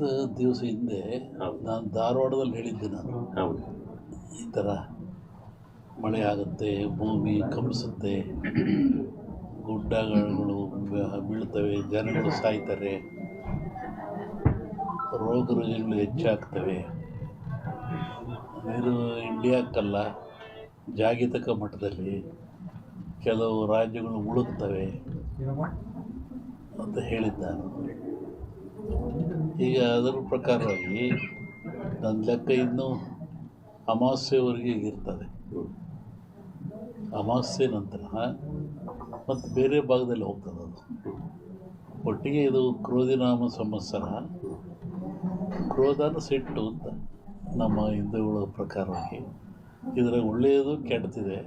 20 ದಿವಸ ಹಿಂದೆ ನಾನು ಧಾರವಾಡದಲ್ಲಿ ಹೇಳಿದ್ದೆ. ನಾನು ಈ ಥರ ಮಳೆ ಆಗುತ್ತೆ, ಭೂಮಿ ಕಂಪಿಸುತ್ತೆ, ಗುಡ್ಡಗಳು ಬೀಳ್ತವೆ, ಜನಗಳು ಸಾಯ್ತಾರೆ, ರೋಗ ರುಜಿನಗಳು ಹೆಚ್ಚಾಗ್ತವೆ. ಇದು ಇಂಡಿಯಾಕ್ಕಲ್ಲ, ಜಾಗತಿಕ ಮಟ್ಟದಲ್ಲಿ ಕೆಲವು ರಾಜ್ಯಗಳು ಮುಳುಗ್ತವೆ ಅಂತ ಹೇಳಿದ್ದಾನು. ಈಗ ಅದರ ಪ್ರಕಾರವಾಗಿ ನನ್ನ ಲೆಕ್ಕ ಇನ್ನೂ ಅಮಾವಾಸ್ಯೆವರೆಗೆ ಇರ್ತದೆ. ಅಮಾವಾಸ್ಯೆ ನಂತರ ಮತ್ತು ಬೇರೆ ಭಾಗದಲ್ಲಿ ಹೋಗ್ತದೆ ಅದು. ಒಟ್ಟಿಗೆ ಇದು ಕ್ರೋಧಿನಾಮ ಸಂವತ್ಸರ. ಕ್ರೋಧನ ಸಿಟ್ಟು ಅಂತ ನಮ್ಮ ಹಿಂದೂಗಳ ಪ್ರಕಾರವಾಗಿ. ಇದರ ಒಳ್ಳೆಯದು ಕೆಟ್ಟದಿದೆ.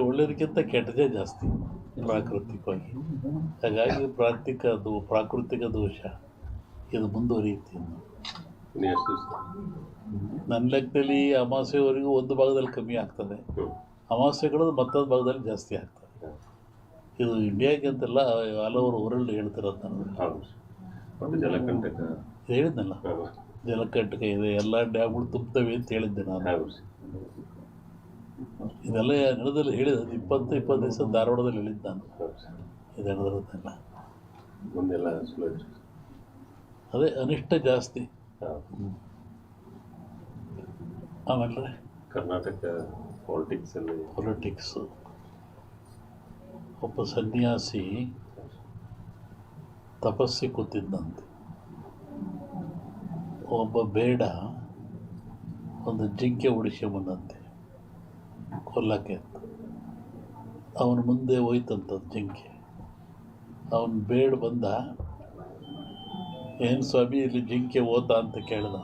ಒಳ್ಳೆಯದಕ್ಕಿಂತ ಕೆಟ್ಟದೇ ಜಾಸ್ತಿ ಪ್ರಾಕೃತಿಕವಾಗಿ. ಹಾಗಾಗಿ ಪ್ರಾಕೃತಿಕ ದೋಷ ಇದು ಮುಂದುವರಿಯುತ್ತೆ. ನನ್ನ ಲೆಕ್ಕದಲ್ಲಿ ಅಮಾವಾಸ್ಯೆವರೆಗೂ ಒಂದು ಭಾಗದಲ್ಲಿ ಕಮ್ಮಿ ಆಗ್ತದೆ, ಅಮಾವಾಸ್ಯೆಗಳು ಮತ್ತೊಂದು ಭಾಗದಲ್ಲಿ ಜಾಸ್ತಿ ಆಗ್ತದೆ. ಇದು ಇಂಡಿಯಾಗೆ ಅಂತೆಲ್ಲ ಹಲವರು ವರ್ಲ್ಡ್ ಹೇಳ್ತಿರೋದು. ನಾನು ಹೇಳಿದ್ನಲ್ಲ, ಜಲಕಂಟಕ ಇದೆ, ಎಲ್ಲ ಡ್ಯಾಮ್ಗಳು ತುಂಬ್ತವೆ ಅಂತ ಹೇಳಿದ್ದೆ ನಾನು. ಇದೆಲ್ಲ ನಡೆದಲ್ಲಿ ಹೇಳಿದ 20 ದಿವಸ ಧಾರವಾಡದಲ್ಲಿ ಹೇಳಿದ್ದು ನಾನು. ಇದು ನಡೆದಿರೋದೆಲ್ಲ ಅದೇ ಅನಿಷ್ಟ ಜಾಸ್ತಿ. ಆಮೇಲೆ ಕರ್ನಾಟಕ ಪೊಲಿಟಿಕ್ಸು. ಒಬ್ಬ ಸನ್ಯಾಸಿ ತಪಸ್ಸಿ ಕೂತಿದ್ದಂತೆ. ಒಬ್ಬ ಬೇಡ ಒಂದು ಜಿಂಕೆ ಬಂದಂತೆ ಕೊಲ್ಲಕ್ಕೆ ಅಂತ. ಅವನ ಮುಂದೆ ಹೋಯ್ತಂಥದ್ದು ಜಿಂಕೆ. ಅವನು ಬೇಡ ಬಂದ, ಏನು ಸ್ವಾಮಿ ಇಲ್ಲಿ ಜಿಂಕೆ ಓತ ಅಂತ ಕೇಳಿದ.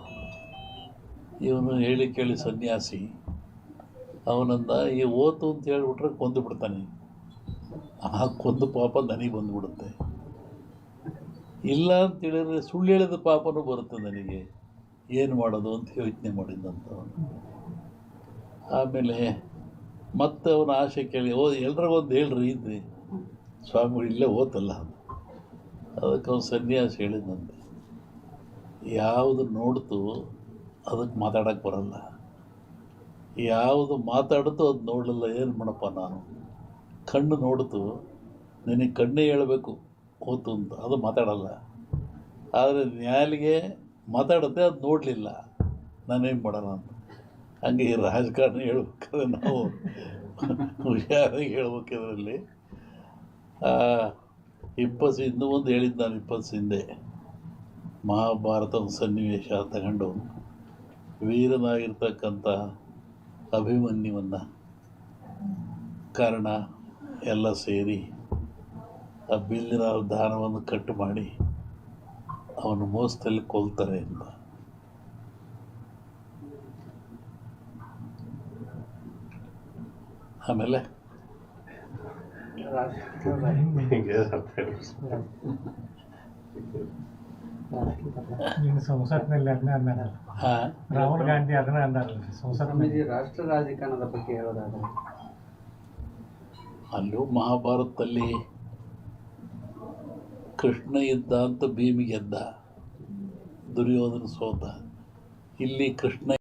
ಇವನು ಹೇಳಿ ಕೇಳಿ ಸನ್ಯಾಸಿ ಅವನಂದ, ಈ ಓತು ಅಂತ ಹೇಳಿಬಿಟ್ರೆ ಕೊಂದು ಬಿಡ್ತಾನೆ. ಆ ಕೊಂದು ಪಾಪ ನನಗೆ ಬಂದುಬಿಡುತ್ತೆ. ಇಲ್ಲ ಅಂತೇಳಿದ್ರೆ ಸುಳ್ಳು ಹೇಳಿದ ಪಾಪನೂ ಬರುತ್ತೆ ನನಗೆ, ಏನು ಮಾಡೋದು ಅಂತ ಯೋಚನೆ ಮಾಡಿದ್ದಂತ. ಆಮೇಲೆ ಮತ್ತೆ ಅವನ ಆಸೆ ಕೇಳಿ, ಎಲ್ರಿಗೊಂದು ಹೇಳ್ರಿ ಇದ್ರಿ ಸ್ವಾಮಿಗಳು ಇಲ್ಲೇ ಓತಲ್ಲ. ಅದಕ್ಕೆ ಅವನು ಸನ್ಯಾಸಿ ಹೇಳಿದಂತೆ, ಯಾವುದು ನೋಡ್ತು ಅದಕ್ಕೆ ಮಾತಾಡೋಕ್ಕೆ ಬರಲ್ಲ, ಯಾವುದು ಮಾತಾಡ್ತು ಅದು ನೋಡಲಿಲ್ಲ, ಏನು ಮಾಡಪ್ಪ ನಾನು. ಕಣ್ಣು ನೋಡ್ತು, ನಿನಗೆ ಕಣ್ಣೇ ಹೇಳಬೇಕು ಓತು ಅಂತ, ಅದು ಮಾತಾಡಲ್ಲ. ಆದರೆ ನ್ಯಾಲಿಗೆ ಮಾತಾಡುತ್ತೆ, ಅದು ನೋಡಲಿಲ್ಲ, ನಾನೇನು ಮಾಡೋಣ ಅಂತ. ಹಂಗೆ ಈ ರಾಜಕಾರಣ ಹೇಳ್ಬೇಕಾದ್ರೆ ನಾವು ಹುಷಾರಾಗಿ ಹೇಳ್ಬೇಕಿದ್ರಲ್ಲಿ. ಇನ್ನೂ ಒಂದು ಹೇಳಿದ್ದು ನಾನು 20 ಹಿಂದೆ, ಮಹಾಭಾರತದ ಸನ್ನಿವೇಶ ತಗೊಂಡು ವೀರನಾಗಿರ್ತಕ್ಕಂಥ ಅಭಿಮನ್ಯುವನ್ನು ಕಾರಣ ಎಲ್ಲ ಸೇರಿ ಆ ಬಿಲ್ಲಿನ ದಾನವನ್ನು ಕಟ್ಟು ಮಾಡಿ ಅವನು ಮೋಸದಲ್ಲಿ ಕೊಲ್ತಾರೆ ಅಂತ. ಆಮೇಲೆ ಸಂಸತ್ನಲ್ಲಿ ಅದನ್ನ ಅಂದಾರಲ್ಲ, ರಾಹುಲ್ ಗಾಂಧಿ ಅದನ್ನ ಅಂದಾರಲ್ಲ ಸಂಸತ್ನಲ್ಲಿ. ರಾಷ್ಟ್ರ ರಾಜಕಾರಣದ ಬಗ್ಗೆ ಹೇಳೋದಾದ್ರೆ, ಅಲ್ಲೂ ಮಹಾಭಾರತದಲ್ಲಿ ಕೃಷ್ಣ ಇದ್ದ ಅಂತ ಭೀಮಿಗೆದ್ದ, ದುರ್ಯೋಧನ ಸೋತ. ಇಲ್ಲಿ ಕೃಷ್ಣ